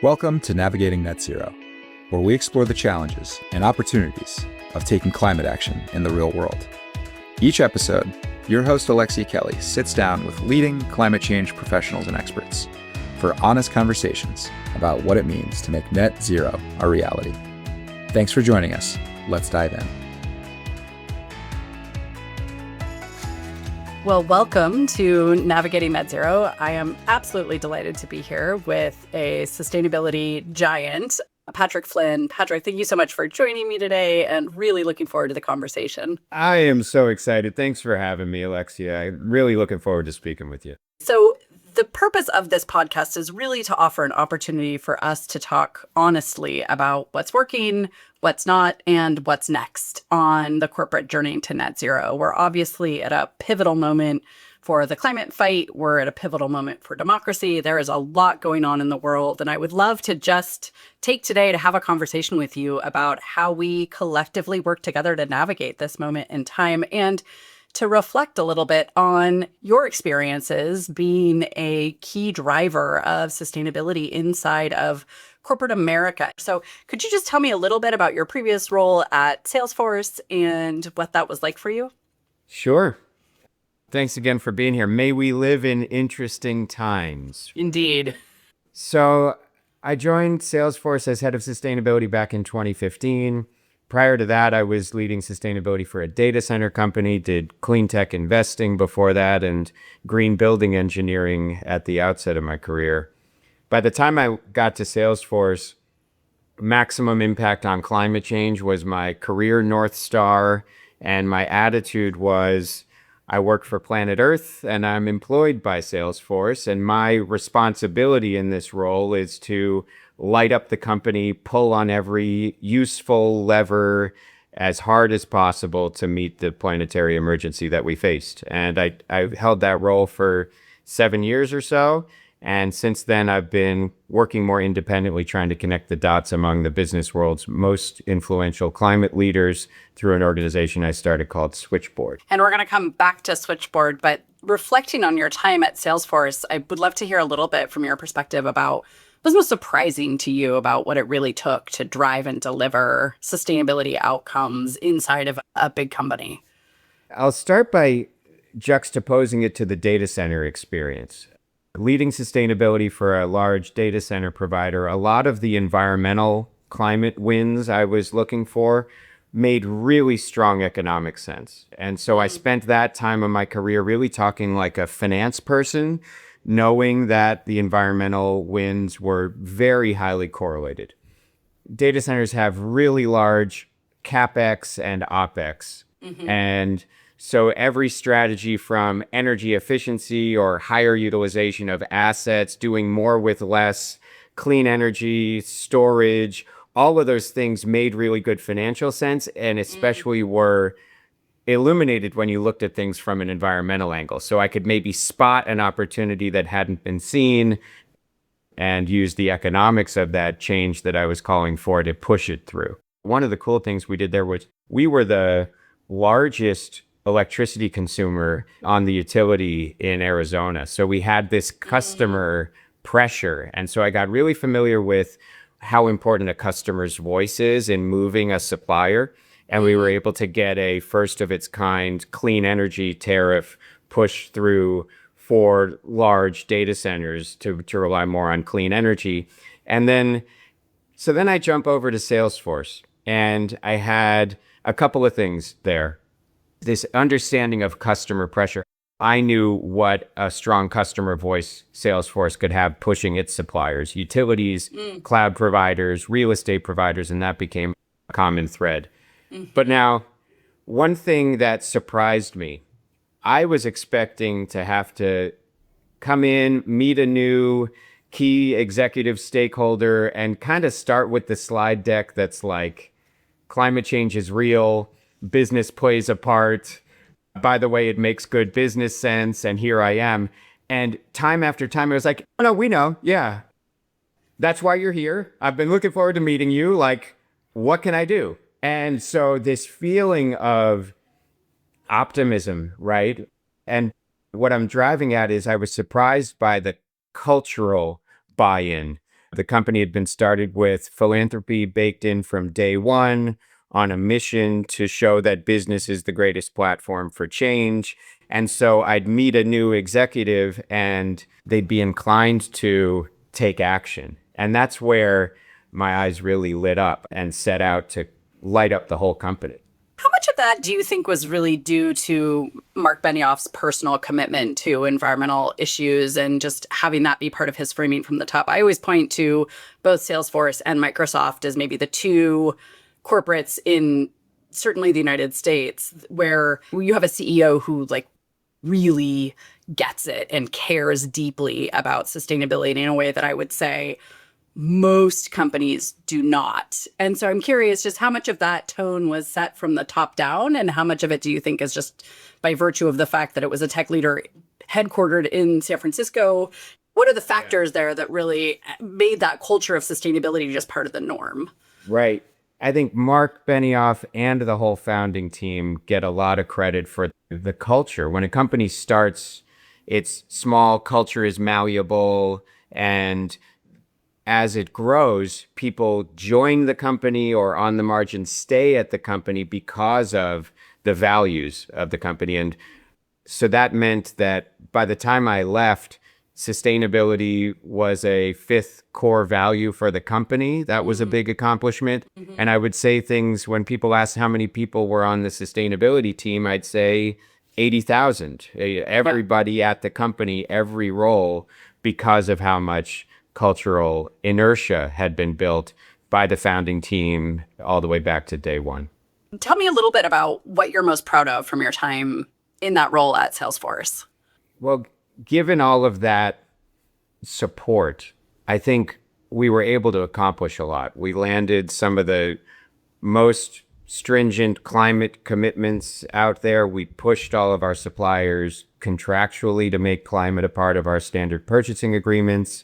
Welcome to Navigating Net Zero, where we explore the challenges and opportunities of taking climate action in the real world. Each episode, your host Alexia Kelly sits down with leading climate change professionals and experts for honest conversations about what it means to make net zero a reality. Thanks for joining us. Let's dive in. Well, welcome to Navigating Net Zero. I am absolutely delighted to be here with a sustainability giant, Patrick Flynn. Patrick, thank you so much for joining me today and really looking forward to the conversation. I am so excited. Thanks for having me, Alexia. I'm really looking forward to speaking with you. So the purpose of this podcast is really to offer an opportunity for us to talk honestly about what's working, what's not, and what's next on the corporate journey to net zero. We're obviously at a pivotal moment for the climate fight. We're at a pivotal moment for democracy. There is a lot going on in the world, and I would love to just take today to have a conversation with you about how we collectively work together to navigate this moment in time and to reflect a little bit on your experiences being a key driver of sustainability inside of corporate America. So could you just tell me a little bit about your previous role at Salesforce and what that was like for you? Sure. Thanks again for being here. May we live in interesting times. Indeed. So I joined Salesforce as head of sustainability back in 2015. Prior to that, I was leading sustainability for a data center company, did clean tech investing before that, and green building engineering at the outset of my career. By the time I got to Salesforce, maximum impact on climate change was my career North Star, and my attitude was, I work for planet Earth and I'm employed by Salesforce, and my responsibility in this role is to light up the company, pull on every useful lever as hard as possible to meet the planetary emergency that we faced. And I held that role for 7 years or so. And since then, I've been working more independently, trying to connect the dots among the business world's most influential climate leaders through an organization I started called Switchboard. And we're going to come back to Switchboard, but reflecting on your time at Salesforce, I would love to hear a little bit from your perspective about what's most surprising to you about what it really took to drive and deliver sustainability outcomes inside of a big company. I'll start by juxtaposing it to the data center experience. Leading sustainability for a large data center provider, a lot of the environmental climate wins I was looking for made really strong economic sense. And so I spent that time of my career really talking like a finance person, knowing that the environmental wins were very highly correlated. Data centers have really large CapEx and OpEx. And so every strategy from energy efficiency or higher utilization of assets, doing more with less, clean energy, storage, all of those things made really good financial sense, and especially were illuminated when you looked at things from an environmental angle. So I could maybe spot an opportunity that hadn't been seen and use the economics of that change that I was calling for to push it through. One of the cool things we did there was we were the largest electricity consumer on the utility in Arizona. So we had this customer pressure. And so I got really familiar with how important a customer's voice is in moving a supplier. And we were able to get a first of its kind clean energy tariff pushed through for large data centers to rely more on clean energy. And then I jump over to Salesforce, and I had a couple of things there. This understanding of customer pressure. I knew what a strong customer voice Salesforce could have pushing its suppliers, utilities, cloud providers, real estate providers, and that became a common thread. But now, one thing that surprised me, I was expecting to have to come in, meet a new key executive stakeholder, and kind of start with the slide deck that's like, climate change is real, business plays a part, by the way, it makes good business sense, and here I am. And time after time, I was like, oh, no, we know, yeah. That's why you're here. I've been looking forward to meeting you. Like, what can I do? And so this feeling of optimism, right? And what I'm driving at is I was surprised by the cultural buy-in The company had been started with philanthropy baked in from day one, on a mission to show that business is the greatest platform for change. And so I'd meet a new executive and they'd be inclined to take action. And that's where my eyes really lit up and set out to light up the whole company. How much of that do you think was really due to Marc Benioff's personal commitment to environmental issues and just having that be part of his framing from the top? I always point to both Salesforce and Microsoft as maybe the two corporates in certainly the United States where you have a CEO who like really gets it and cares deeply about sustainability in a way that I would say most companies do not. And so I'm curious just how much of that tone was set from the top down and how much of it do you think is just by virtue of the fact that it was a tech leader headquartered in San Francisco? What are the factors there that really made that culture of sustainability just part of the norm? Right. I think Marc Benioff and the whole founding team get a lot of credit for the culture. When a company starts, it's small, culture is malleable, and as it grows, people join the company or on the margin stay at the company because of the values of the company. And so that meant that by the time I left, sustainability was a fifth core value for the company. That was a big accomplishment. And I would say things when people ask how many people were on the sustainability team, I'd say 80,000. Everybody at the company, every role, because of how much cultural inertia had been built by the founding team all the way back to day one. Tell me a little bit about what you're most proud of from your time in that role at Salesforce. Well, given all of that support, I think we were able to accomplish a lot. We landed some of the most stringent climate commitments out there. We pushed all of our suppliers contractually to make climate a part of our standard purchasing agreements.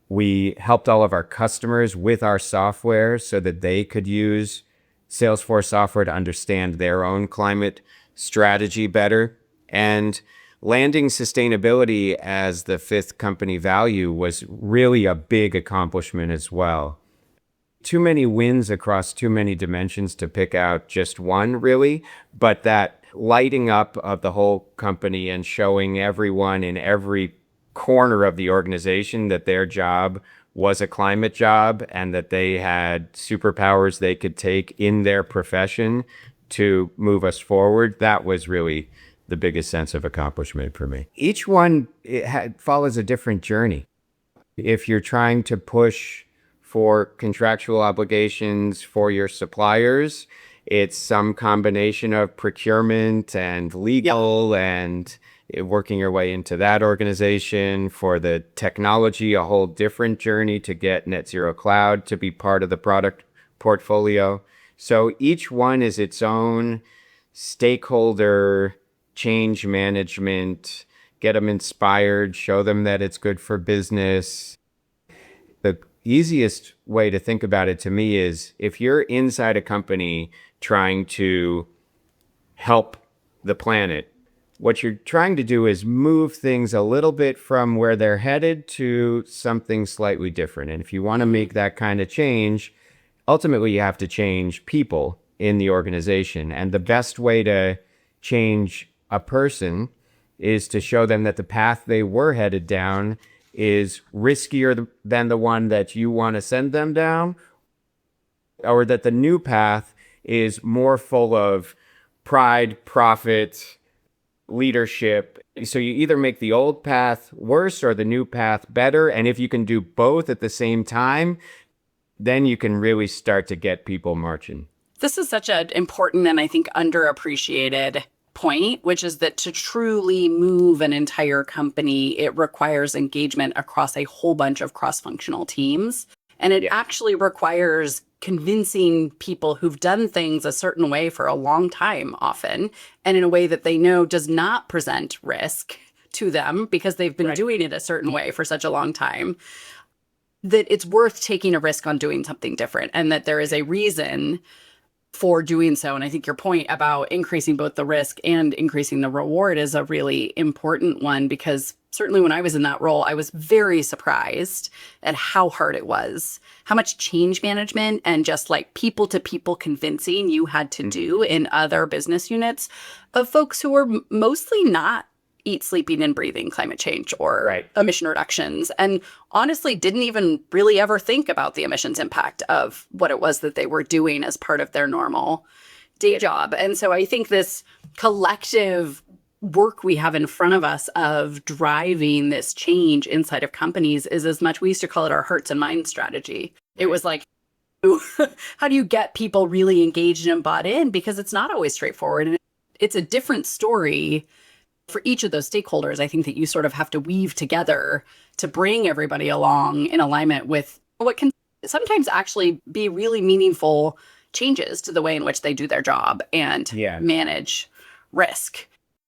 We helped all of our customers with our software so that they could use Salesforce software to understand their own climate strategy better. And landing sustainability as the fifth company value was really a big accomplishment as well. Too many wins across too many dimensions to pick out just one, really, but that lighting up of the whole company and showing everyone in every corner of the organization that their job was a climate job and that they had superpowers they could take in their profession to move us forward. That was really the biggest sense of accomplishment for me. Each one follows a different journey. If you're trying to push for contractual obligations for your suppliers, it's some combination of procurement and legal and working your way into that organization. For the technology, a whole different journey to get Net Zero Cloud to be part of the product portfolio. So each one is its own stakeholder change management, get them inspired, show them that it's good for business. The easiest way to think about it to me is if you're inside a company trying to help the planet, what you're trying to do is move things a little bit from where they're headed to something slightly different. And if you want to make that kind of change, ultimately you have to change people in the organization. And the best way to change a person is to show them that the path they were headed down is riskier than the one that you want to send them down, or that the new path is more full of pride, profit, leadership. So you either make the old path worse or the new path better. And if you can do both at the same time, then you can really start to get people marching. This is such an important and I think underappreciated point, which is that to truly move an entire company, it requires engagement across a whole bunch of cross-functional teams. And it actually requires convincing people who've done things a certain way for a long time often, and in a way that they know does not present risk to them because they've been doing it a certain way for such a long time, that it's worth taking a risk on doing something different and that there is a reason for doing so. And I think your point about increasing both the risk and increasing the reward is a really important one, because certainly when I was in that role, I was very surprised at how hard it was, how much change management and just like people to people convincing you had to do in other business units of folks who were mostly not eat, sleeping, and breathing climate change or emission reductions, and honestly didn't even really ever think about the emissions impact of what it was that they were doing as part of their normal day job. And so I think this collective work we have in front of us of driving this change inside of companies is as much, we used to call it our hearts and minds strategy. It was like, how do you get people really engaged and bought in? Because it's not always straightforward. And it's a different story for each of those stakeholders. I think that you sort of have to weave together to bring everybody along in alignment with what can sometimes actually be really meaningful changes to the way in which they do their job and manage risk.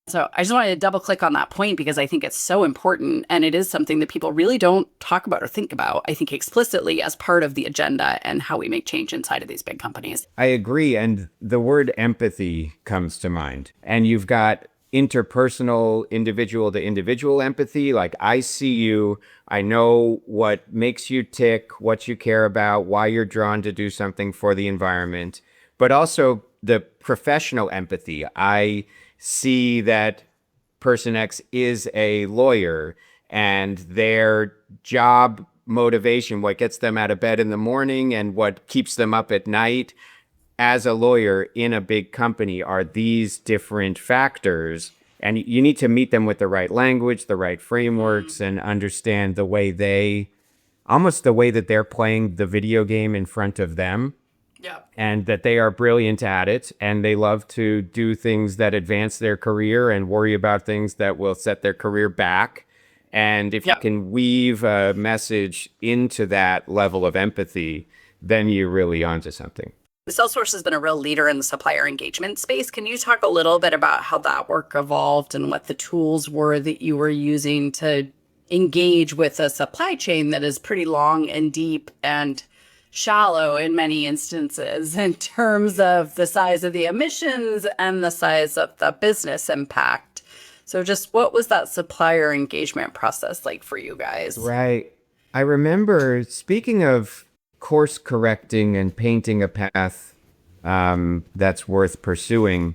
So I just wanted to double click on that point because I think it's so important. And it is something that people really don't talk about or think about, I think, explicitly as part of the agenda and how we make change inside of these big companies. I agree. And the word empathy comes to mind. And you've got interpersonal, individual to individual empathy. Like, I see you, I know what makes you tick, what you care about, why you're drawn to do something for the environment, but also the professional empathy. I see that person X is a lawyer and their job motivation, what gets them out of bed in the morning and what keeps them up at night as a lawyer in a big company are these different factors. And you need to meet them with the right language, the right frameworks, and understand the way almost the way that they're playing the video game in front of them. Yeah. And that they are brilliant at it, and they love to do things that advance their career and worry about things that will set their career back. And if you can weave a message into that level of empathy, then you're really onto something. Salesforce has been a real leader in the supplier engagement space. Can you talk a little bit about how that work evolved and what the tools were that you were using to engage with a supply chain that is pretty long and deep and shallow in many instances in terms of the size of the emissions and the size of the business impact? So just what was that supplier engagement process like for you guys? Right. I remember, speaking of course correcting and painting a path that's worth pursuing,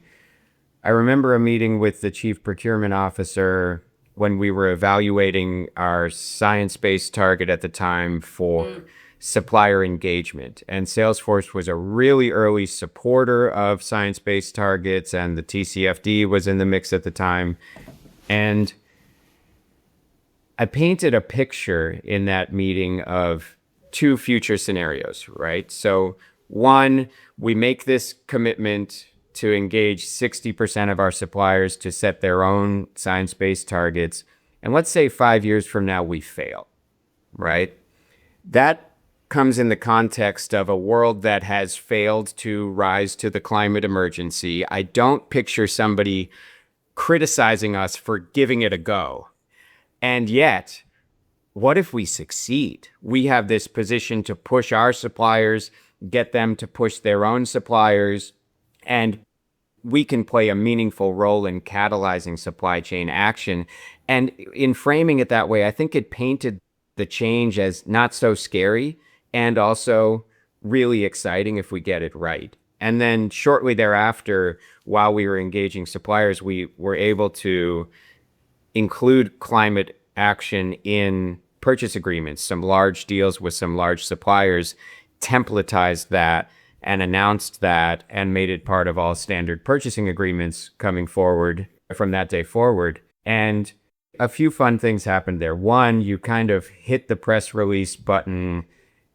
I remember a meeting with the chief procurement officer when we were evaluating our science-based target at the time for supplier engagement. And Salesforce was a really early supporter of science-based targets, and the TCFD was in the mix at the time. And I painted a picture in that meeting of two future scenarios, right? So one, we make this commitment to engage 60% of our suppliers to set their own science-based targets. And let's say 5 years from now, we fail, right? That comes in the context of a world that has failed to rise to the climate emergency. I don't picture somebody criticizing us for giving it a go. And yet, what if we succeed? We have this position to push our suppliers, get them to push their own suppliers, and we can play a meaningful role in catalyzing supply chain action. And in framing it that way, I think it painted the change as not so scary and also really exciting if we get it right. And then shortly thereafter, while we were engaging suppliers, we were able to include climate action in purchase agreements, some large deals with some large suppliers, templatized that and announced that and made it part of all standard purchasing agreements coming forward from that day forward. And a few fun things happened there. One, you kind of hit the press release button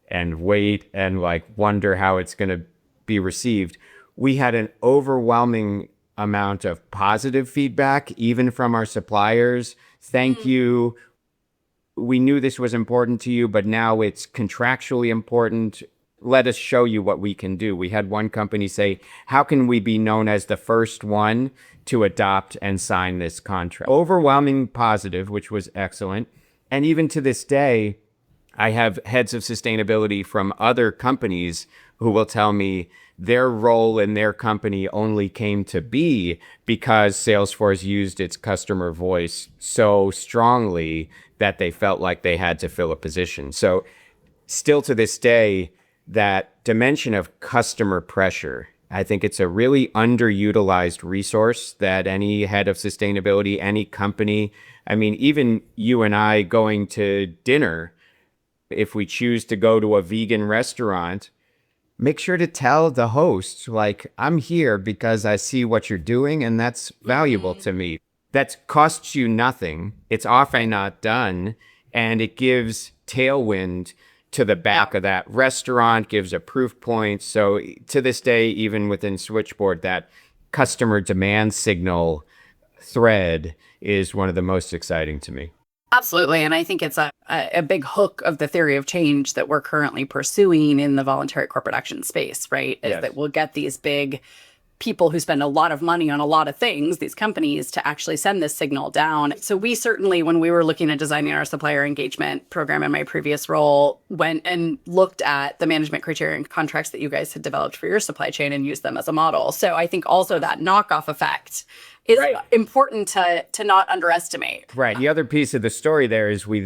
and wait and like wonder how it's going to be received. We had an overwhelming amount of positive feedback, even from our suppliers. Thank you. We knew this was important to you, but now it's contractually important. Let us show you what we can do. We had one company say, how can we be known as the first one to adopt and sign this contract? Overwhelming positive, which was excellent. And even to this day, I have heads of sustainability from other companies who will tell me their role in their company only came to be because Salesforce used its customer voice so strongly that they felt like they had to fill a position. So still to this day, that dimension of customer pressure, I think it's a really underutilized resource that any head of sustainability, any company, I mean, even you and I going to dinner, if we choose to go to a vegan restaurant, make sure to tell the host, like, I'm here because I see what you're doing and that's valuable to me. That costs you nothing. It's often not done. And it gives tailwind to the back of that restaurant, gives a proof point. So to this day, even within Switchboard, that customer demand signal thread is one of the most exciting to me. Absolutely. And I think it's a big hook of the theory of change that we're currently pursuing in the voluntary corporate action space, right? Is that we'll get these big people who spend a lot of money on a lot of things, these companies, to actually send this signal down. So we certainly, when we were looking at designing our supplier engagement program in my previous role, went and looked at the management criteria and contracts that you guys had developed for your supply chain and used them as a model. So I think also that knockoff effect is important to not underestimate. Right. The other piece of the story there is we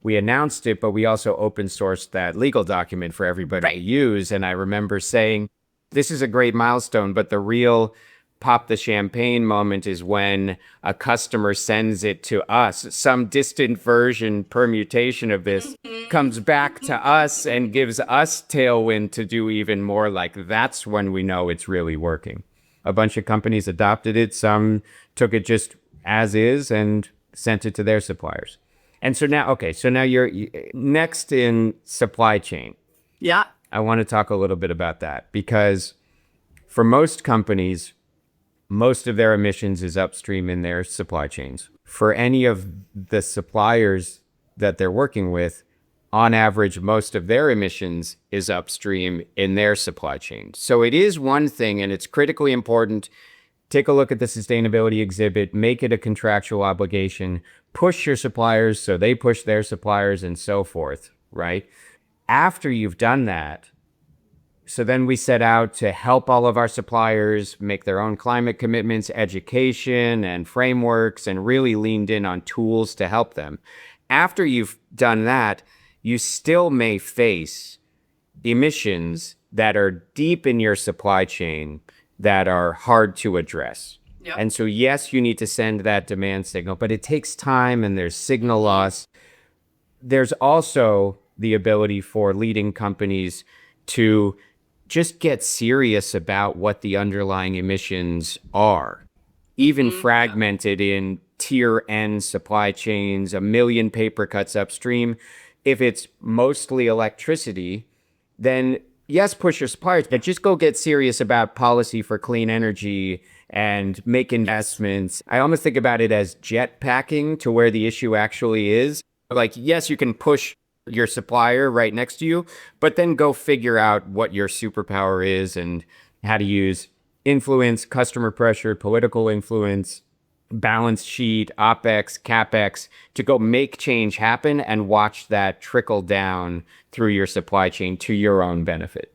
announced it, but we also open sourced that legal document for everybody to use. And I remember saying, this is a great milestone, but the real pop the champagne moment is when a customer sends it to us. Some distant version permutation of this comes back to us and gives us tailwind to do even more. Like, that's when we know it's really working. A bunch of companies adopted it. Some took it just as is and sent it to their suppliers. And so now, you're next in supply chain. Yeah. I want to talk a little bit about that because for most companies, most of their emissions is upstream in their supply chains. For any of the suppliers that they're working with, on average, most of their emissions is upstream in their supply chain. So it is one thing, and it's critically important. Take a look at the sustainability exhibit, make it a contractual obligation, push your suppliers so they push their suppliers and so forth, right? After you've done that, so then we set out to help all of our suppliers make their own climate commitments, education and frameworks, and really leaned in on tools to help them. After you've done that, you still may face emissions that are deep in your supply chain that are hard to address. Yep. And so, yes, you need to send that demand signal, but it takes time and there's signal loss. There's also the ability for leading companies to just get serious about what the underlying emissions are, even fragmented in tier N supply chains, a million paper cuts upstream. If it's mostly electricity, then yes, push your suppliers, but just go get serious about policy for clean energy and make investments. I almost think about it as jet packing to where the issue actually is. Like, yes, you can push your supplier right next to you, but then go figure out what your superpower is and how to use influence, customer pressure, political influence, balance sheet, OPEX, CAPEX to go make change happen and watch that trickle down through your supply chain to your own benefit.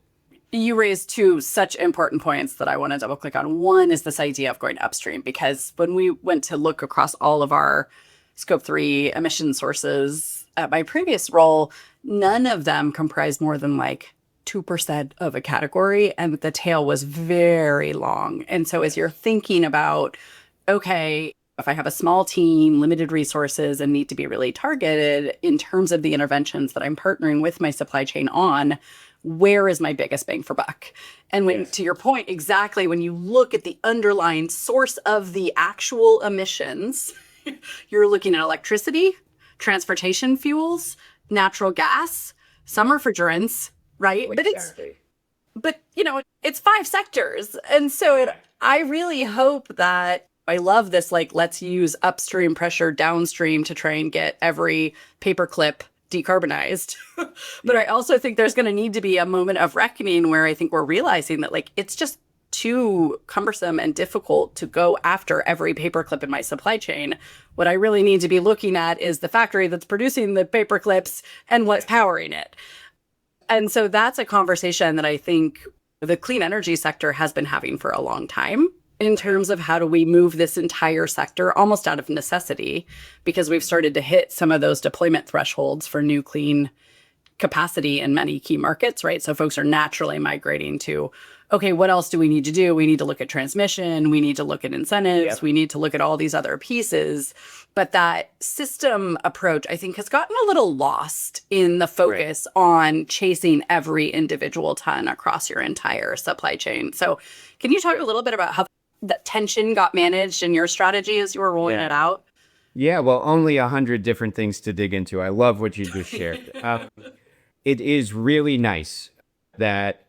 You raised two such important points that I want to double click on. One is this idea of going upstream, because when we went to look across all of our Scope 3 emission sources at my previous role, none of them comprised more than like 2% of a category, and the tail was very long. And so as you're thinking about, okay, if I have a small team, limited resources, and need to be really targeted in terms of the interventions that I'm partnering with my supply chain on, where is my biggest bang for buck? And when, to your point, exactly, when you look at the underlying source of the actual emissions, you're looking at electricity, transportation fuels, natural gas, some refrigerants, right? Exactly. But it's 5 sectors. And so I really hope that, I love this, like, let's use upstream pressure downstream to try and get every paperclip decarbonized. But I also think there's going to need to be a moment of reckoning where I think we're realizing that, like, it's just too cumbersome and difficult to go after every paperclip in my supply chain. What I really need to be looking at is the factory that's producing the paperclips and what's powering it. And so that's a conversation that I think the clean energy sector has been having for a long time in terms of how do we move this entire sector almost out of necessity, because we've started to hit some of those deployment thresholds for new clean capacity in many key markets, right? So folks are naturally migrating to, okay, what else do we need to do? We need to look at transmission. We need to look at incentives. We need to look at all these other pieces. But that system approach, I think, has gotten a little lost in the focus on chasing every individual ton across your entire supply chain. So can you talk a little bit about how that tension got managed in your strategy as you were rolling it out? Yeah, well, only 100 different things to dig into. I love what you just shared. It is really nice that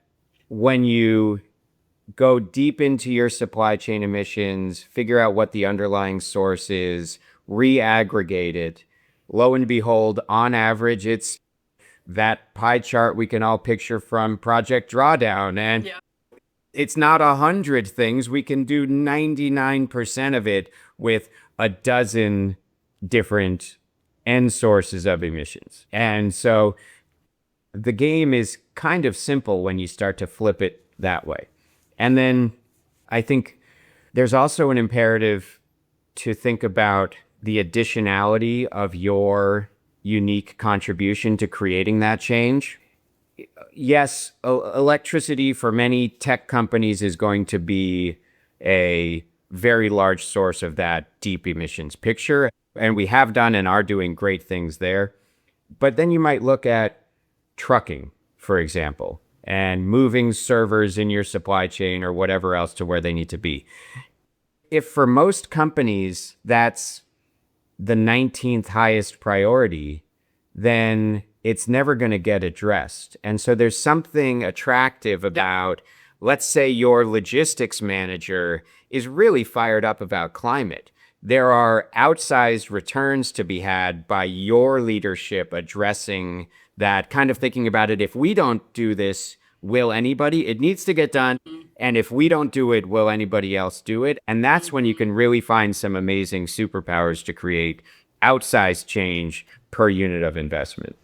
when you go deep into your supply chain emissions, figure out what the underlying source is, re-aggregate it, lo and behold, on average, it's that pie chart we can all picture from Project Drawdown. And it's not 100 things. We can do 99% of it with a dozen different end sources of emissions. And so the game is kind of simple when you start to flip it that way. And then I think there's also an imperative to think about the additionality of your unique contribution to creating that change. Yes, electricity for many tech companies is going to be a very large source of that deep emissions picture. And we have done and are doing great things there. But then you might look at trucking, for example, and moving servers in your supply chain or whatever else to where they need to be. If for most companies that's the 19th highest priority, then it's never going to get addressed. And so there's something attractive about, let's say your logistics manager is really fired up about climate. There are outsized returns to be had by your leadership addressing that, kind of thinking about it. If we don't do this, will anybody? It needs to get done. And if we don't do it, will anybody else do it? And that's when you can really find some amazing superpowers to create outsized change per unit of investment.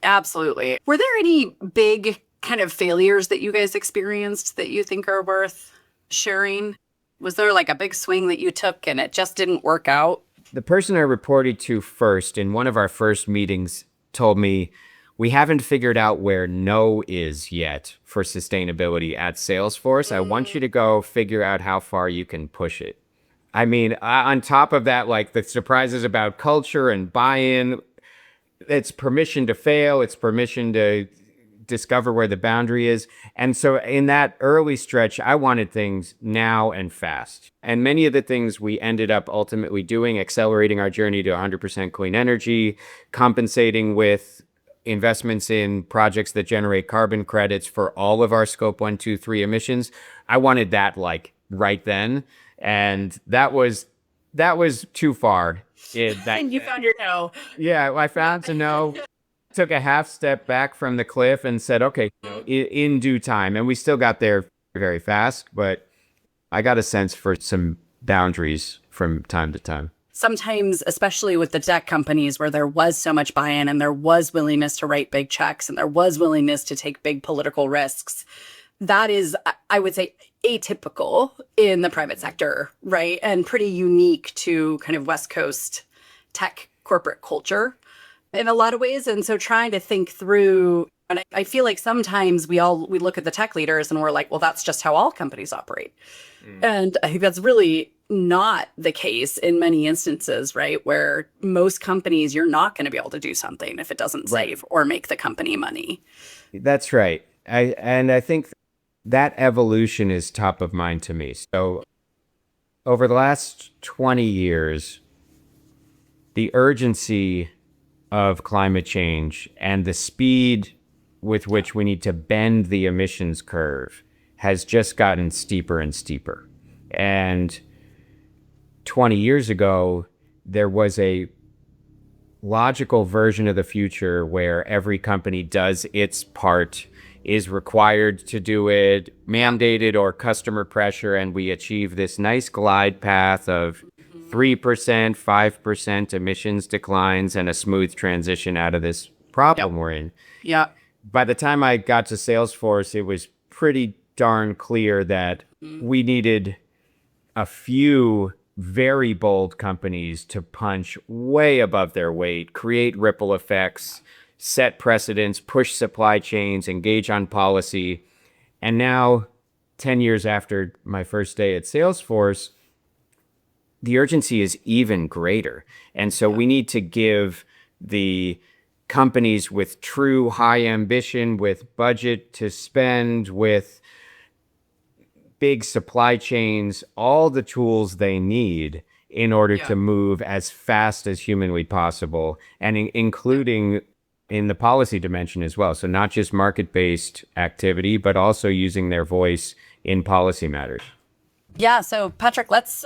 Absolutely. Were there any big kind of failures that you guys experienced that you think are worth sharing? Was there like a big swing that you took and it just didn't work out? The person I reported to first in one of our first meetings told me, we haven't figured out where no is yet for sustainability at Salesforce. I want you to go figure out how far you can push it. I mean, on top of that, like the surprises about culture and buy-in, it's permission to fail. It's permission to discover where the boundary is. And so in that early stretch, I wanted things now and fast. And many of the things we ended up ultimately doing, accelerating our journey to 100% clean energy, compensating with investments in projects that generate carbon credits for all of our scope 1, 2, 3 emissions. I wanted that like right then. And that was too far. And you found your no. Yeah, I found a no. Took a half step back from the cliff and said, okay, in due time. And we still got there very fast, but I got a sense for some boundaries from time to time. Sometimes, especially with the tech companies where there was so much buy-in and there was willingness to write big checks and there was willingness to take big political risks, that is, I would say, atypical in the private sector, right? And pretty unique to kind of West Coast tech corporate culture in a lot of ways. And so trying to think through, and I feel like sometimes we look at the tech leaders and we're like, well, that's just how all companies operate. And I think that's really not the case in many instances, right? Where most companies, you're not going to be able to do something if it doesn't save or make the company money. That's right. I think that evolution is top of mind to me. So over the last 20 years, the urgency of climate change and the speed with which we need to bend the emissions curve has just gotten steeper and steeper. And 20 years ago, there was a logical version of the future where every company does its part, is required to do it, mandated or customer pressure, and we achieve this nice glide path of 3%, 5% emissions declines and a smooth transition out of this problem we're in. Yeah. By the time I got to Salesforce, it was pretty darn clear that we needed a few very bold companies to punch way above their weight, create ripple effects, set precedents, push supply chains, engage on policy. And now, 10 years after my first day at Salesforce, the urgency is even greater. And so we need to give the companies with true high ambition, with budget to spend, with big supply chains, all the tools they need in order to move as fast as humanly possible, and including in the policy dimension as well. So not just market-based activity, but also using their voice in policy matters. Yeah. So Patrick, let's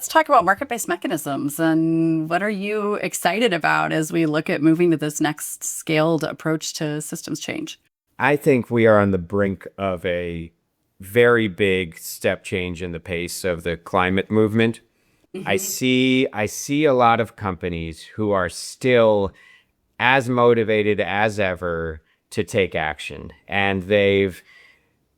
talk about market-based mechanisms, and what are you excited about as we look at moving to this next scaled approach to systems change? I think we are on the brink of a very big step change in the pace of the climate movement. I see a lot of companies who are still as motivated as ever to take action, and they've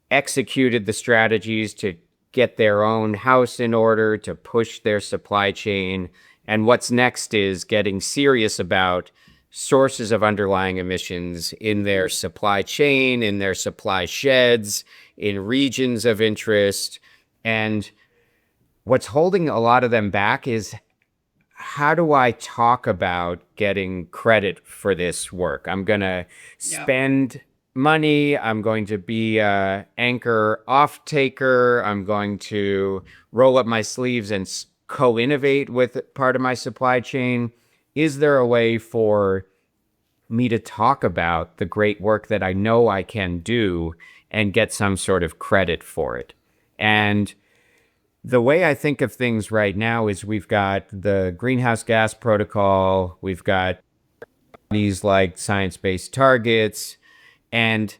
executed the strategies to get their own house in order, to push their supply chain. And what's next is getting serious about sources of underlying emissions in their supply chain, in their supply sheds, in regions of interest. And what's holding a lot of them back is, how do I talk about getting credit for this work? I'm going to spend money. I'm going to be an anchor off-taker. I'm going to roll up my sleeves and co-innovate with part of my supply chain. Is there a way for me to talk about the great work that I know I can do and get some sort of credit for it? And the way I think of things right now is we've got the greenhouse gas protocol, we've got these like science-based targets, and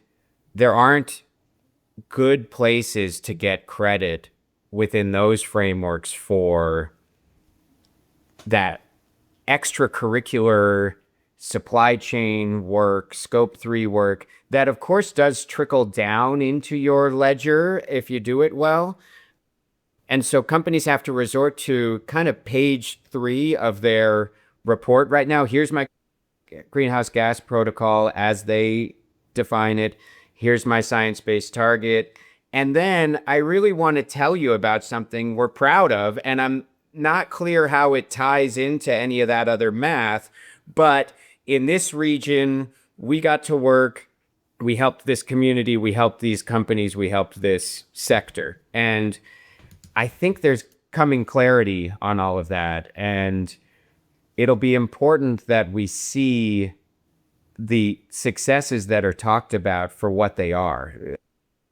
there aren't good places to get credit within those frameworks for that extracurricular supply chain work, scope 3 work, that of course does trickle down into your ledger if you do it well. And so companies have to resort to kind of page 3 of their report right now. Here's my greenhouse gas protocol as they define it. Here's my science-based target. And then I really want to tell you about something we're proud of, and I'm not clear how it ties into any of that other math, but in this region, we got to work, we helped this community, we helped these companies, we helped this sector. And I think there's coming clarity on all of that. And it'll be important that we see the successes that are talked about for what they are.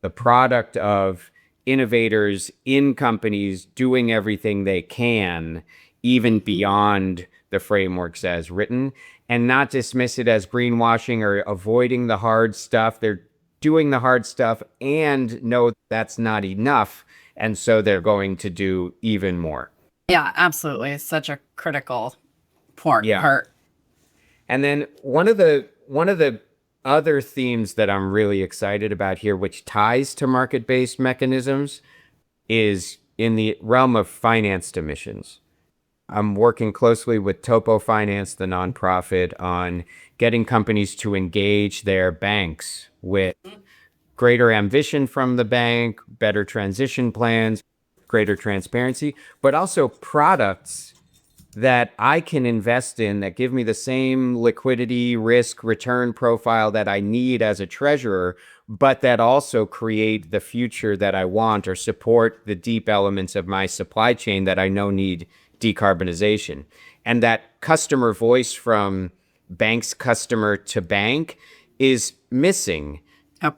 The product of innovators in companies doing everything they can, even beyond the frameworks as written, and not dismiss it as greenwashing or avoiding the hard stuff. They're doing the hard stuff and know that's not enough. And so they're going to do even more. Yeah, absolutely. It's such a critical part. And then one of the other themes that I'm really excited about here, which ties to market-based mechanisms, is in the realm of financed emissions. I'm working closely with Topo Finance, the nonprofit, on getting companies to engage their banks with greater ambition from the bank, better transition plans, greater transparency, but also products that I can invest in that give me the same liquidity, risk, return profile that I need as a treasurer, but that also create the future that I want or support the deep elements of my supply chain that I know need decarbonization. And that customer voice from bank's customer to bank is missing.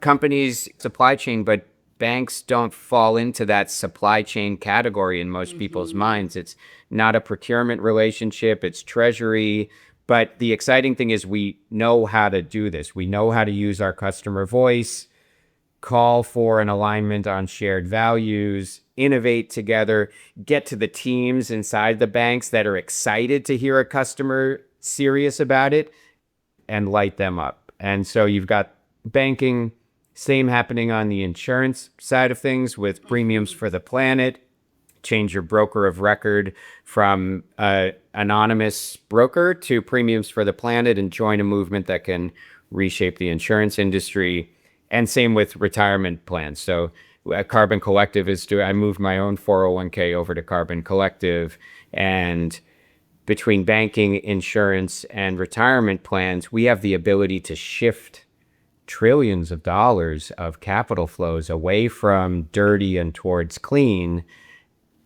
Companies, supply chain, but banks don't fall into that supply chain category in most people's minds. It's not a procurement relationship, it's treasury. But the exciting thing is we know how to do this. We know how to use our customer voice, call for an alignment on shared values, innovate together, get to the teams inside the banks that are excited to hear a customer serious about it, and light them up. And so you've got banking, Same happening on the insurance side of things with premiums for the planet. Change your broker of record from an anonymous broker to premiums for the planet and join a movement that can reshape the insurance industry. And same with retirement plans. So Carbon Collective I moved my own 401k over to Carbon Collective, and between banking, insurance, and retirement plans, we have the ability to shift trillions of dollars of capital flows away from dirty and towards clean.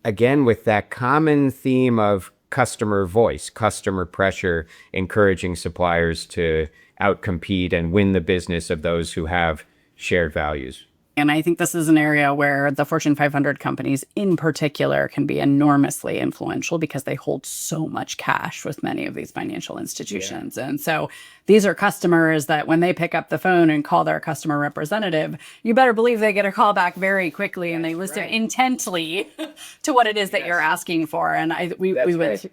Again, with that common theme of customer voice, customer pressure, encouraging suppliers to outcompete and win the business of those who have shared values. And I think this is an area where the Fortune 500 companies in particular can be enormously influential because they hold so much cash with many of these financial institutions. Yeah. And so these are customers that when they pick up the phone and call their customer representative, you better believe they get a call back very quickly and they listen intently to what it is that you're asking for. And we've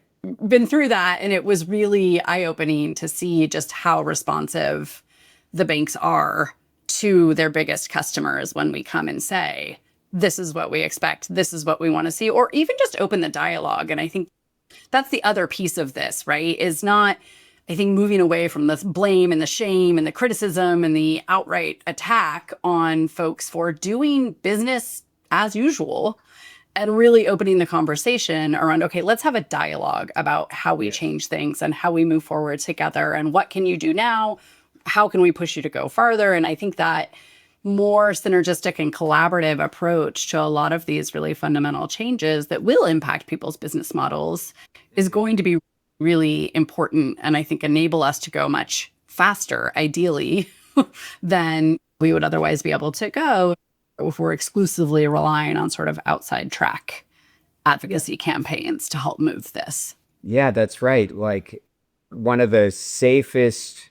been through that, and it was really eye-opening to see just how responsive the banks are to their biggest customers when we come and say, this is what we expect, this is what we want to see, or even just open the dialogue. And I think that's the other piece of this, right? Is not, I think, moving away from the blame and the shame and the criticism and the outright attack on folks for doing business as usual, and really opening the conversation around, okay, let's have a dialogue about how we change things and how we move forward together, and what can you do now? How can we push you to go farther? And I think that more synergistic and collaborative approach to a lot of these really fundamental changes that will impact people's business models is going to be really important, and I think enable us to go much faster, ideally, than we would otherwise be able to go if we're exclusively relying on sort of outside track advocacy campaigns to help move this. Yeah, that's right. Like, one of the safest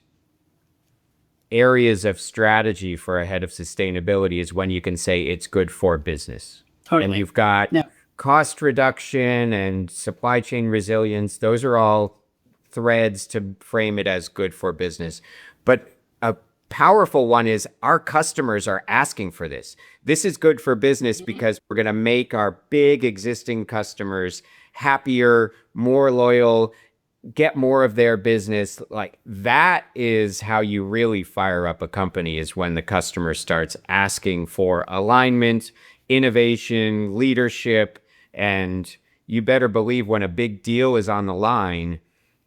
areas of strategy for a head of sustainability is when you can say it's good for business. Totally. And you've got cost reduction and supply chain resilience. Those are all threads to frame it as good for business. But a powerful one is our customers are asking for this. This is good for business because we're going to make our big existing customers happier, more loyal, get more of their business. Like, that is how you really fire up a company, is when the customer starts asking for alignment, innovation, leadership. And you better believe when a big deal is on the line,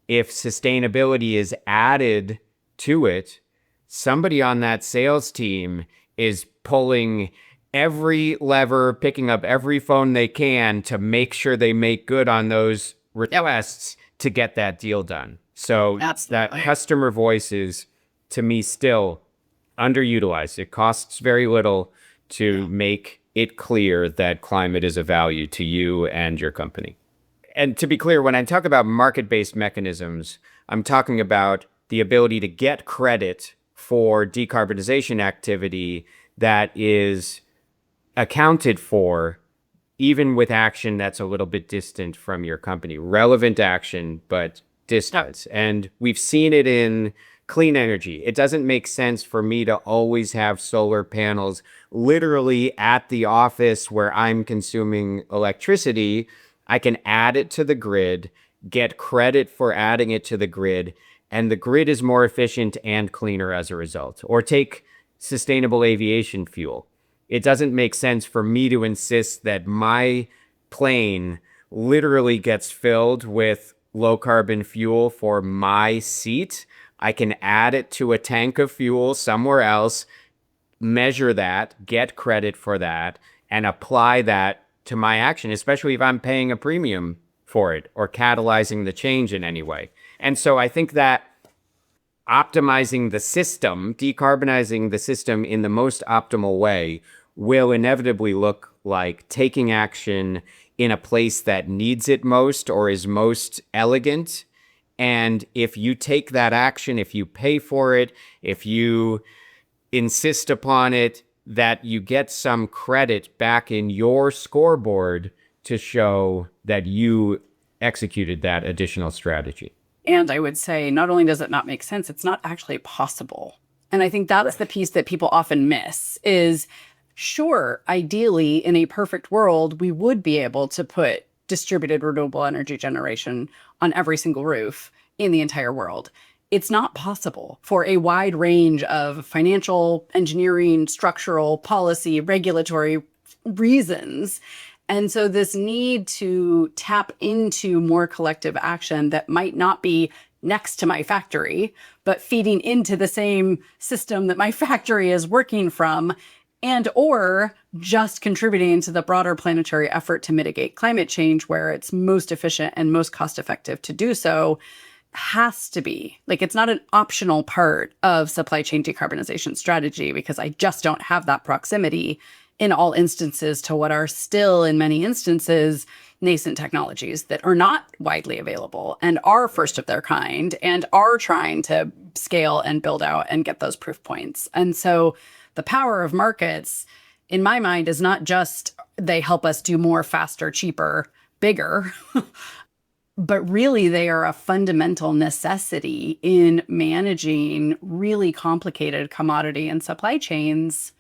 if sustainability is added to it, somebody on that sales team is pulling every lever, picking up every phone they can to make sure they make good on those requests to get that deal done. So that customer voice is, to me, still underutilized. It costs very little to make it clear that climate is a value to you and your company. And to be clear, when I talk about market-based mechanisms, I'm talking about the ability to get credit for decarbonization activity that is accounted for even with action that's a little bit distant from your company. Relevant action, but distant. And we've seen it in clean energy. It doesn't make sense for me to always have solar panels literally at the office where I'm consuming electricity. I can add it to the grid, get credit for adding it to the grid, and the grid is more efficient and cleaner as a result. Or take sustainable aviation fuel. It doesn't make sense for me to insist that my plane literally gets filled with low carbon fuel for my seat. I can add it to a tank of fuel somewhere else, measure that, get credit for that, and apply that to my action, especially if I'm paying a premium for it or catalyzing the change in any way. And so I think that optimizing the system, decarbonizing the system in the most optimal way will inevitably look like taking action in a place that needs it most or is most elegant. And if you take that action, if you pay for it, if you insist upon it, that you get some credit back in your scoreboard to show that you executed that additional strategy. And I would say, not only does it not make sense, it's not actually possible And I think that's the piece that people often miss is, sure, ideally, in a perfect world, we would be able to put distributed renewable energy generation on every single roof in the entire world. It's not possible for a wide range of financial, engineering, structural, policy, regulatory reasons. And so this need to tap into more collective action that might not be next to my factory, but feeding into the same system that my factory is working from, and or just contributing to the broader planetary effort to mitigate climate change where it's most efficient and most cost effective to do so, has to be. Like, it's not an optional part of supply chain decarbonization strategy, because I just don't have that proximity in all instances to what are still, in many instances, nascent technologies that are not widely available and are first of their kind and are trying to scale and build out and get those proof points. And so the power of markets, in my mind, is not just they help us do more, faster, cheaper, bigger, but really they are a fundamental necessity in managing really complicated commodity and supply chains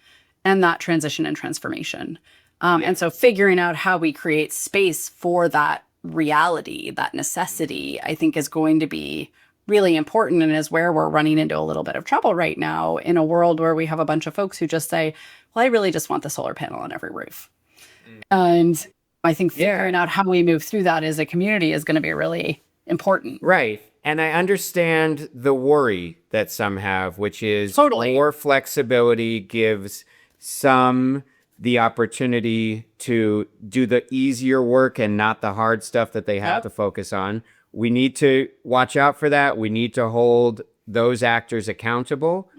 and that transition and transformation. And so figuring out how we create space for that reality, that necessity, I think is going to be really important, and is where we're running into a little bit of trouble right now in a world where we have a bunch of folks who just say, well, I really just want the solar panel on every roof. And I think figuring out how we move through that as a community is going to be really important. Right. And I understand the worry that some have, which is Totally. more flexibility gives some the opportunity to do the easier work and not the hard stuff that they have to focus on. We need to watch out for that. We need to hold those actors accountable.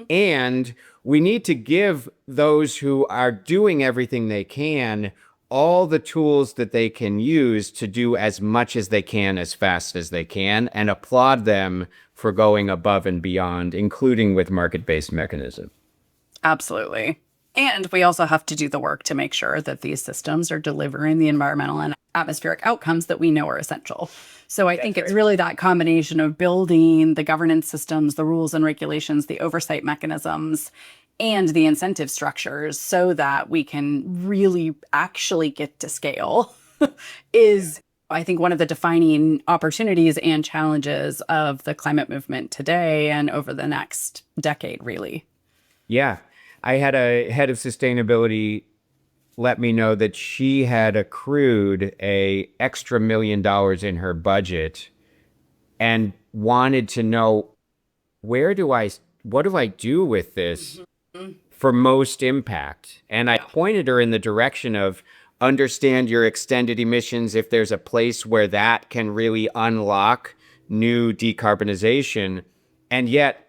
And we need to give those who are doing everything they can all the tools that they can use to do as much as they can as fast as they can, and applaud them for going above and beyond, including with market-based mechanism. Absolutely. And we also have to do the work to make sure that these systems are delivering the environmental and atmospheric outcomes that we know are essential. So I think it's really that combination of building the governance systems, the rules and regulations, the oversight mechanisms, and the incentive structures so that we can really actually get to scale is, I think, one of the defining opportunities and challenges of the climate movement today and over the next decade, really. Yeah. I had a head of sustainability let me know that she had accrued a extra $1 million in her budget and wanted to know, what do I do with this for most impact? And I pointed her in the direction of understand your extended emissions. If there's a place where that can really unlock new decarbonization, and yet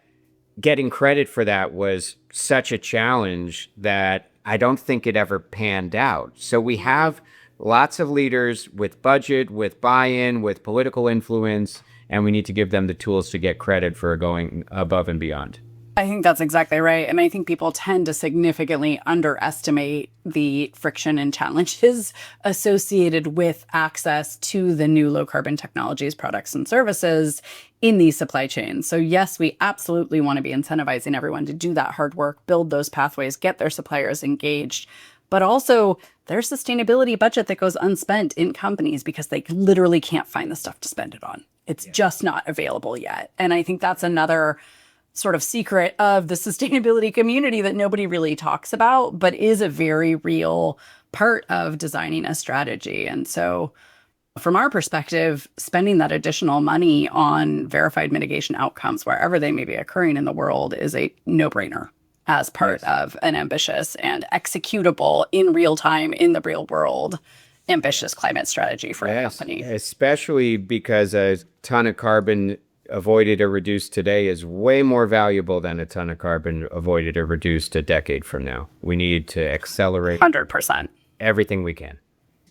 getting credit for that was such a challenge that I don't think it ever panned out. So we have lots of leaders with budget, with buy-in, with political influence, and we need to give them the tools to get credit for going above and beyond. I think that's exactly right. And I think people tend to significantly underestimate the friction and challenges associated with access to the new low carbon technologies, products, and services in these supply chains. So yes, we absolutely want to be incentivizing everyone to do that hard work, build those pathways, get their suppliers engaged, but also there's sustainability budget that goes unspent in companies because they literally can't find the stuff to spend it on. It's just not available yet. And I think that's another sort of secret of the sustainability community that nobody really talks about, but is a very real part of designing a strategy. And so from our perspective, spending that additional money on verified mitigation outcomes wherever they may be occurring in the world is a no-brainer as part of an ambitious and executable in real time, in the real world, ambitious climate strategy for a company. Especially because a ton of carbon avoided or reduced today is way more valuable than a ton of carbon avoided or reduced a decade from now. We need to accelerate 100%. everything we can.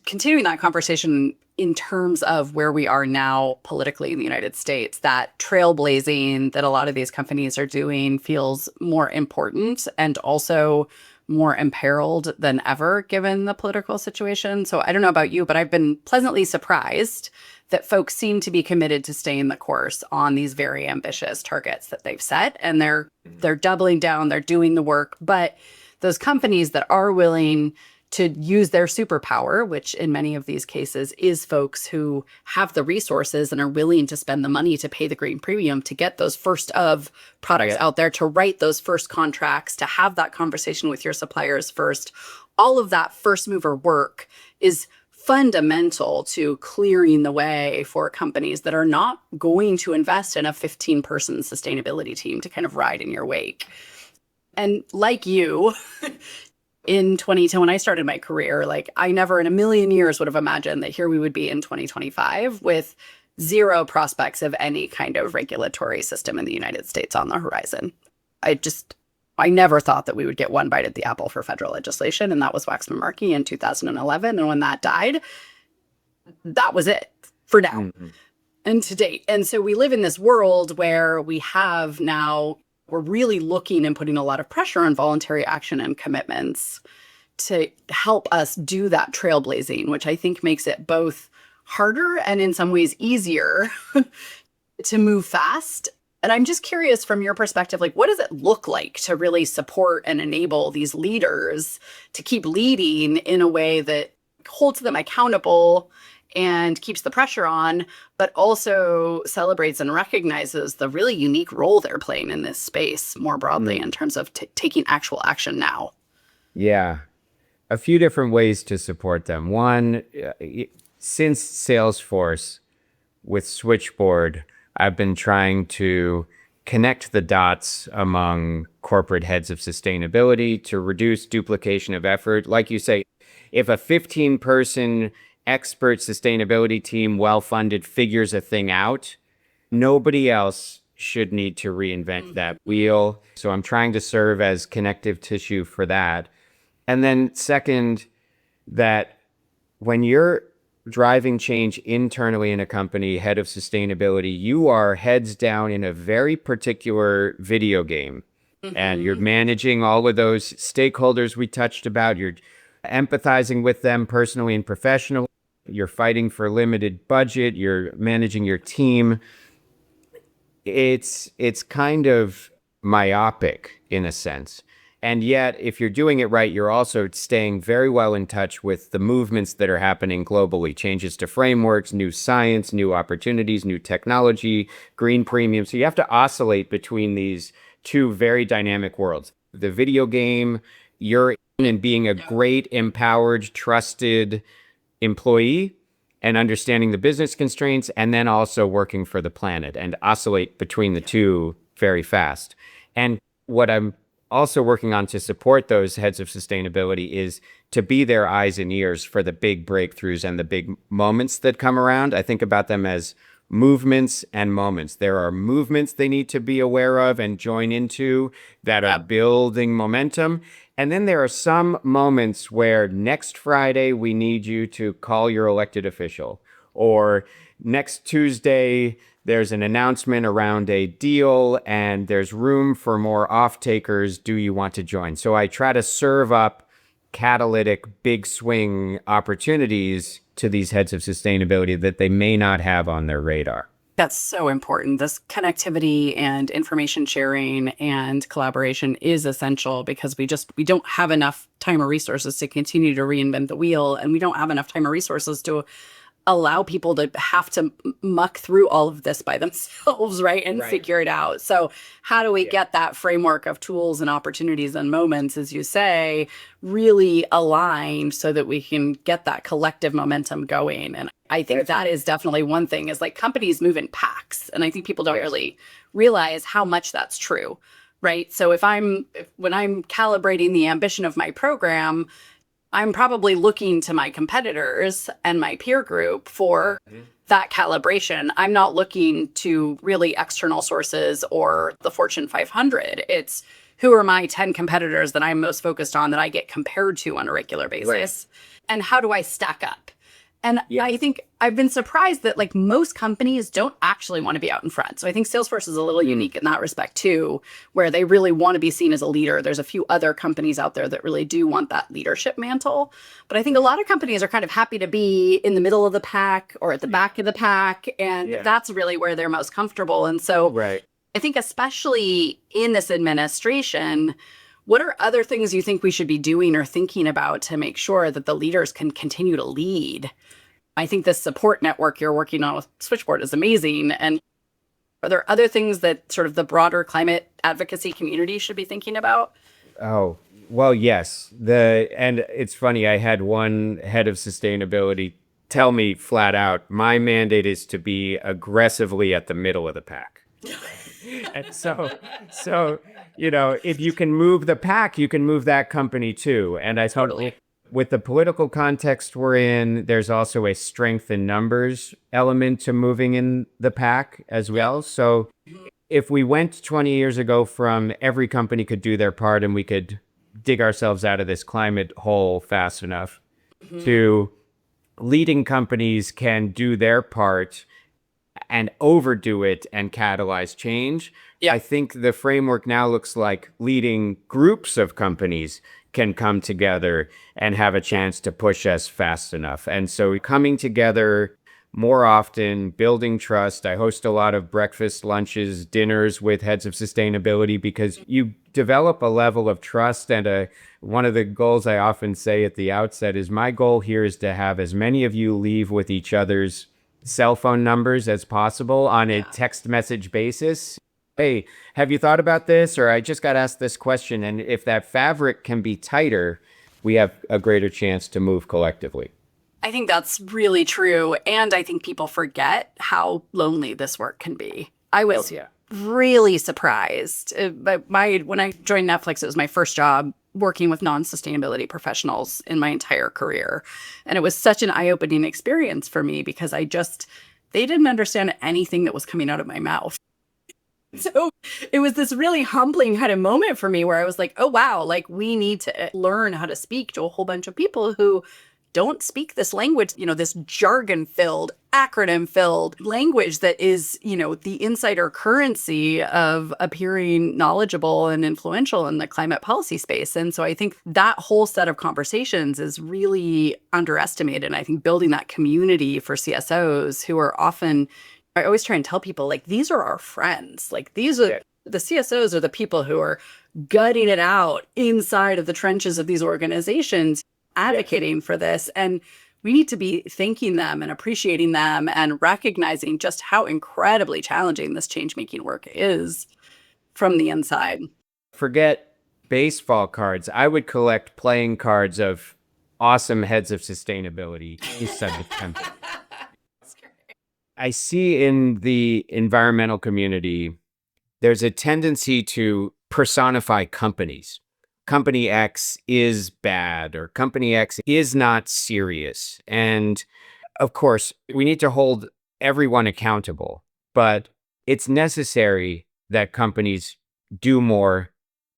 Continuing that conversation in terms of where we are now politically in the United States, that trailblazing that a lot of these companies are doing feels more important and also more imperiled than ever given the political situation. So I don't know about you, but I've been pleasantly surprised that folks seem to be committed to staying the course on these very ambitious targets that they've set. And they're doubling down, they're doing the work. But those companies that are willing to use their superpower, which in many of these cases is folks who have the resources and are willing to spend the money to pay the green premium to get those first of products out there, to write those first contracts, to have that conversation with your suppliers first. All of that first mover work is fundamental to clearing the way for companies that are not going to invest in a 15-person sustainability team to kind of ride in your wake. And like you, in 2010, when I started my career, like I never in a million years would have imagined that here we would be in 2025 with zero prospects of any kind of regulatory system in the United States on the horizon. I never thought that we would get one bite at the apple for federal legislation, and that was Waxman-Markey in 2011. And when that died, that was it for now and to date. And so we live in this world where we have now, we're really looking and putting a lot of pressure on voluntary action and commitments to help us do that trailblazing, which I think makes it both harder and in some ways easier to move fast. And I'm just curious from your perspective, like, what does it look like to really support and enable these leaders to keep leading in a way that holds them accountable and keeps the pressure on, but also celebrates and recognizes the really unique role they're playing in this space more broadly in terms of taking actual action now? Yeah. A few different ways to support them. One, since Salesforce with Switchboard, I've been trying to connect the dots among corporate heads of sustainability to reduce duplication of effort. Like you say, if a 15-person expert sustainability team, well-funded, figures a thing out, nobody else should need to reinvent that wheel. So I'm trying to serve as connective tissue for that. And then second, that when you're driving change internally in a company, head of sustainability, you are heads down in a very particular video game. And you're managing all of those stakeholders we touched about. You're empathizing with them personally and professionally. You're fighting for limited budget. You're managing your team. It's kind of myopic in a sense. And yet, if you're doing it right, you're also staying very well in touch with the movements that are happening globally, changes to frameworks, new science, new opportunities, new technology, green premium. So you have to oscillate between these two very dynamic worlds. The video game, you're in and being a great, empowered, trusted employee and understanding the business constraints, and then also working for the planet, and oscillate between the two very fast. And what I'm also working on to support those heads of sustainability is to be their eyes and ears for the big breakthroughs and the big moments that come around. I think about them as movements and moments. There are movements they need to be aware of and join into that are building momentum. And then there are some moments where next Friday, we need you to call your elected official, or next Tuesday, there's an announcement around a deal and there's room for more off-takers. Do you want to join? So I try to serve up catalytic big swing opportunities to these heads of sustainability that they may not have on their radar. That's so important. This connectivity and information sharing and collaboration is essential because we don't have enough time or resources to continue to reinvent the wheel, and we don't have enough time or resources to allow people to have to muck through all of this by themselves, right? And figure it out. So how do we get that framework of tools and opportunities and moments, as you say, really aligned so that we can get that collective momentum going? And I think that is definitely one thing, is like companies move in packs. And I think people don't really realize how much that's true, right? So when I'm calibrating the ambition of my program, I'm probably looking to my competitors and my peer group for that calibration. I'm not looking to really external sources or the Fortune 500. It's who are my 10 competitors that I'm most focused on, that I get compared to on a regular basis, and how do I stack up? And I think I've been surprised that like most companies don't actually want to be out in front. So I think Salesforce is a little unique in that respect too, where they really want to be seen as a leader. There's a few other companies out there that really do want that leadership mantle. But I think a lot of companies are kind of happy to be in the middle of the pack or at the back of the pack. And that's really where they're most comfortable. And so I think especially in this administration, what are other things you think we should be doing or thinking about to make sure that the leaders can continue to lead? I think this support network you're working on with Switchboard is amazing. And are there other things that sort of the broader climate advocacy community should be thinking about? Oh, well, yes. And it's funny, I had one head of sustainability tell me flat out, my mandate is to be aggressively at the middle of the pack. And so, if you can move the pack, you can move that company too. And I totally, with the political context we're in, there's also a strength in numbers element to moving in the pack as well. So if we went 20 years ago from every company could do their part and we could dig ourselves out of this climate hole fast enough to leading companies can do their part and overdo it and catalyze change. I think the framework now looks like leading groups of companies can come together and have a chance to push us fast enough. And so coming together more often, building trust. I host a lot of breakfast, lunches, dinners with heads of sustainability because you develop a level of trust. And one of the goals I often say at the outset is my goal here is to have as many of you leave with each other's cell phone numbers as possible on a text message basis. Hey, have you thought about this? Or I just got asked this question. And if that fabric can be tighter, we have a greater chance to move collectively. I think that's really true. And I think people forget how lonely this work can be. I was really surprised. But when I joined Netflix, it was my first job working with non-sustainability professionals in my entire career. And it was such an eye-opening experience for me because they didn't understand anything that was coming out of my mouth. So it was this really humbling kind of moment for me where I was like, oh, wow, like we need to learn how to speak to a whole bunch of people who don't speak this language, this jargon-filled, acronym-filled language that is, the insider currency of appearing knowledgeable and influential in the climate policy space. And so I think that whole set of conversations is really underestimated. And I think building that community for CSOs who are often, I always try and tell people, like, these are our friends. Like, these are the CSOs are the people who are gutting it out inside of the trenches of these organizations, advocating for this. And we need to be thanking them and appreciating them and recognizing just how incredibly challenging this change-making work is from the inside. Forget baseball cards. I would collect playing cards of awesome heads of sustainability inside the temple. I see in the environmental community, there's a tendency to personify companies. Company X is bad or Company X is not serious. And of course, we need to hold everyone accountable, but it's necessary that companies do more,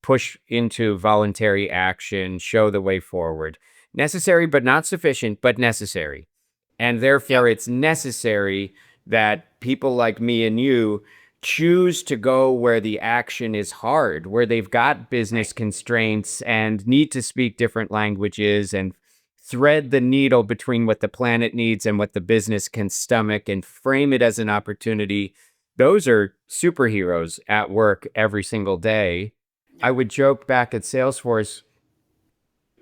push into voluntary action, show the way forward. Necessary, but not sufficient, but necessary. And therefore, it's necessary that people like me and you choose to go where the action is hard, where they've got business constraints and need to speak different languages and thread the needle between what the planet needs and what the business can stomach and frame it as an opportunity. Those are superheroes at work every single day. I would joke back at Salesforce,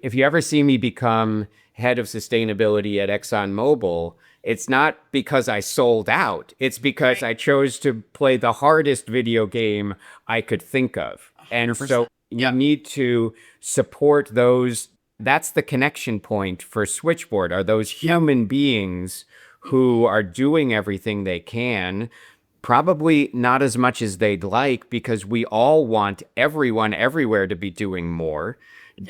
if you ever see me become head of sustainability at ExxonMobil, it's not because I sold out. It's because I chose to play the hardest video game I could think of. And 100%. So you need to support those. That's the connection point for Switchboard, are those human beings who are doing everything they can, probably not as much as they'd like, because we all want everyone everywhere to be doing more,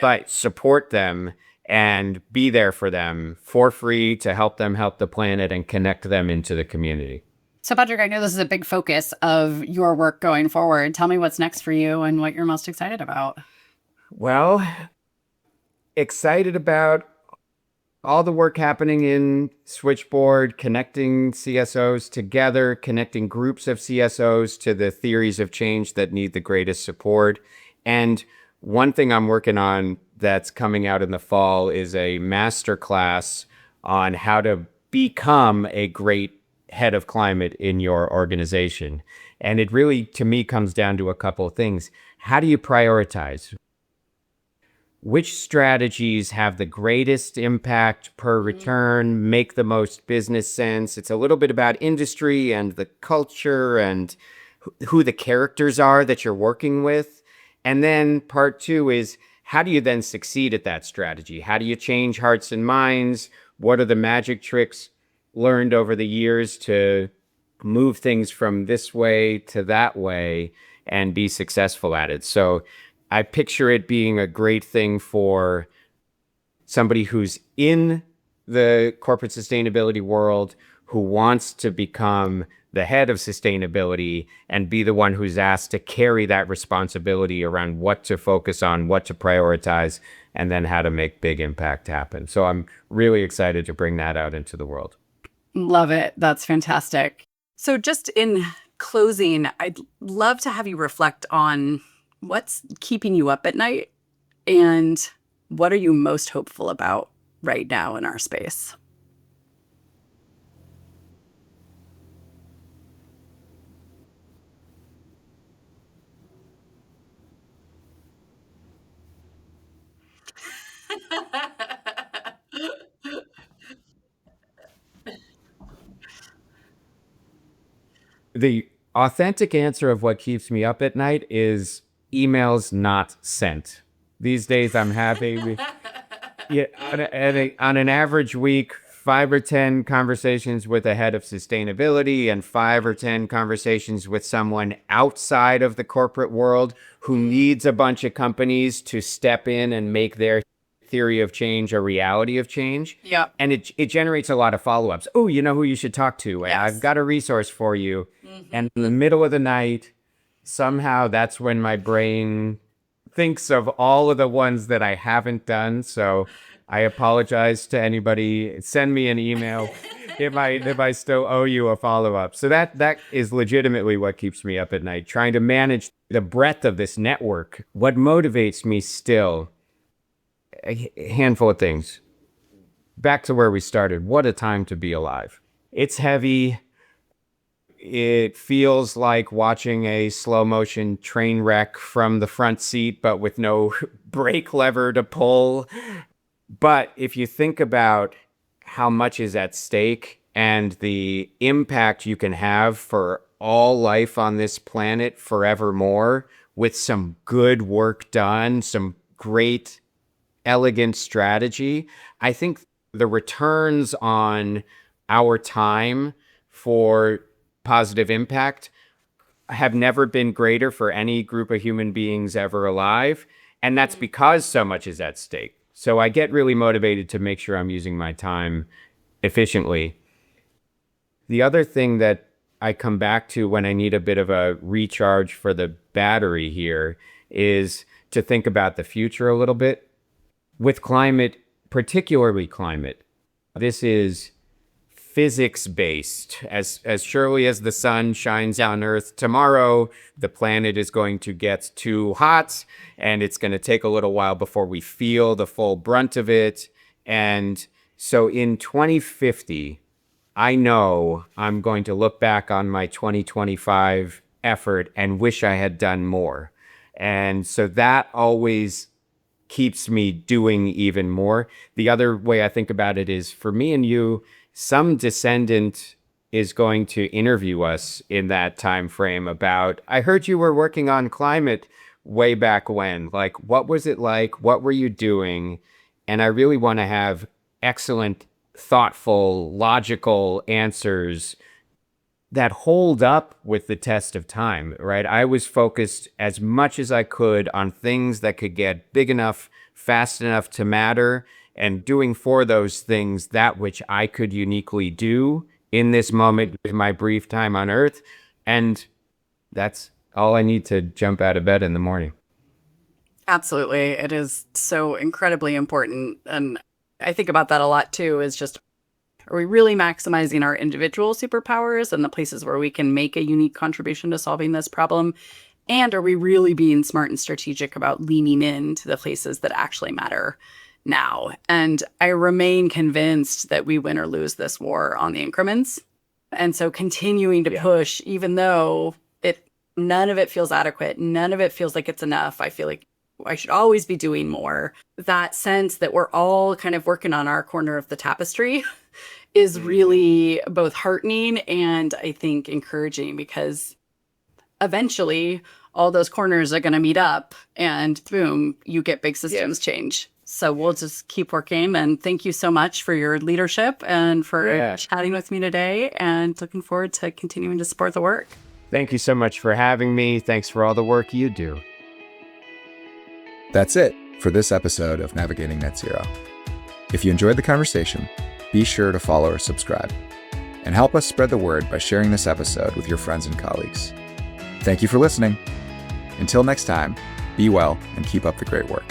but support them and be there for them for free to help them help the planet and connect them into the community. So Patrick, I know this is a big focus of your work going forward. Tell me what's next for you and what you're most excited about. Well, excited about all the work happening in Switchboard, connecting CSOs together, connecting groups of CSOs to the theories of change that need the greatest support. And one thing I'm working on that's coming out in the fall is a masterclass on how to become a great head of climate in your organization. And it really, to me, comes down to a couple of things. How do you prioritize? Which strategies have the greatest impact per return, make the most business sense? It's a little bit about industry and the culture and who the characters are that you're working with. And then part two is, how do you then succeed at that strategy? How do you change hearts and minds? What are the magic tricks learned over the years to move things from this way to that way and be successful at it? So I picture it being a great thing for somebody who's in the corporate sustainability world, who wants to become the head of sustainability and be the one who's asked to carry that responsibility around what to focus on, what to prioritize, and then how to make big impact happen. So I'm really excited to bring that out into the world. Love it. That's fantastic. So just in closing, I'd love to have you reflect on what's keeping you up at night and what are you most hopeful about right now in our space? The authentic answer of what keeps me up at night is emails not sent. These days I'm having, yeah, on an average week, 5 or 10 conversations with a head of sustainability and 5 or 10 conversations with someone outside of the corporate world who needs a bunch of companies to step in and make their theory of change a reality of change. Yeah. And it generates a lot of follow-ups. Oh, you know who you should talk to? Yes. I've got a resource for you. And in the middle of the night, somehow that's when my brain thinks of all of the ones that I haven't done. So I apologize to anybody. Send me an email if I still owe you a follow-up. So that is legitimately what keeps me up at night, trying to manage the breadth of this network. What motivates me still, a handful of things. Back to where we started. What a time to be alive. It's heavy. It feels like watching a slow motion train wreck from the front seat, but with no brake lever to pull. But if you think about how much is at stake and the impact you can have for all life on this planet forevermore with some good work done, some great elegant strategy, I think the returns on our time for positive impact have never been greater for any group of human beings ever alive. And that's because so much is at stake. So I get really motivated to make sure I'm using my time efficiently. The other thing that I come back to when I need a bit of a recharge for the battery here is to think about the future a little bit. With climate, particularly climate, this is physics-based. As surely as the sun shines on Earth tomorrow, the planet is going to get too hot, and it's going to take a little while before we feel the full brunt of it. And so in 2050, I know I'm going to look back on my 2025 effort and wish I had done more. And so that always keeps me doing even more. The other way I think about it is, for me and you, some descendant is going to interview us in that time frame about, I heard you were working on climate way back when. Like, what was it like? What were you doing? And I really want to have excellent, thoughtful, logical answers that hold up with the test of time, right? I was focused as much as I could on things that could get big enough, fast enough to matter, and doing for those things that which I could uniquely do in this moment with my brief time on Earth. And that's all I need to jump out of bed in the morning. Absolutely. It is so incredibly important. And I think about that a lot too, is just, are we really maximizing our individual superpowers and the places where we can make a unique contribution to solving this problem? And are we really being smart and strategic about leaning into the places that actually matter now? And I remain convinced that we win or lose this war on the increments. And so continuing to push, even though none of it feels adequate, none of it feels like it's enough. I feel like I should always be doing more. That sense that we're all kind of working on our corner of the tapestry is really both heartening and I think encouraging, because eventually all those corners are going to meet up and boom, you get big systems change. So we'll just keep working. And thank you so much for your leadership and for chatting with me today, and looking forward to continuing to support the work. Thank you so much for having me. Thanks for all the work you do. That's it for this episode of Navigating Net Zero. If you enjoyed the conversation, be sure to follow or subscribe, and help us spread the word by sharing this episode with your friends and colleagues. Thank you for listening. Until next time, be well and keep up the great work.